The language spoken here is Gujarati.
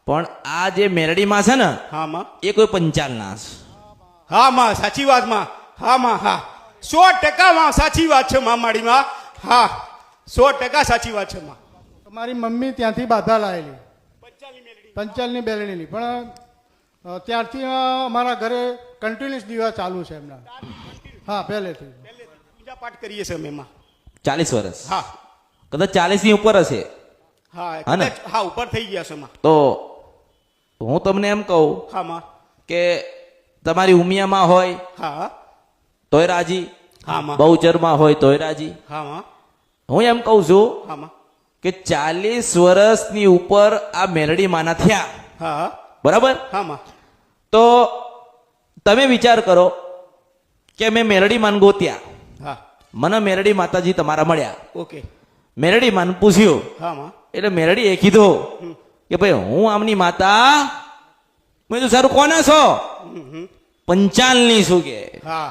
પણ આ જે મેરડીમાં છે ને હા માં. એ કોઈ પંચાલના છે. હા માં, સાચી વાત માં. હા માં, હા 100% માં સાચી વાત છે માં માડીમાં. હા 100% સાચી વાત છે માં. તમારી મમ્મી ત્યાંથી બાધા લાવેલી પંચાલની બેલણીની, પણ ત્યારથી અમારા ઘરે કન્ટિન્યુઅસ દીવા ચાલુ છે એમના. હા, પહેલેથી. પૂજા પાઠ કરીએ છીએ અમે માં. 40 વર્ષ. હા કદાચ 40 ની ઉપર હશે. હા હા ને? કદાચ હા ઉપર થઈ ગયા છે માં. તો હું તમને એમ કહું હા માં. કે તમારી ઉમિયામાં હોય હા તોય રાજી, હા માં. બહુચરમાં હોય તોય રાજી. હા માં. હું એમ કહું છું હા માં. કે 40 વર્ષની ઉપર આ મેરડી માના થયા, હા બરાબર? હા માં. તો તમે વિચાર કરો કે મેં મેરડી માન ગોત્યા, હા મને મેરડી માતાજી તમારા મળ્યા, ઓકે. મેરડી માન પૂછ્યું હા માં. એટલે મેરડી એ કીધું કે ભાઈ હું આમની માતા. મેં તો સારું કોના છો? પંચાલની શું કે? હા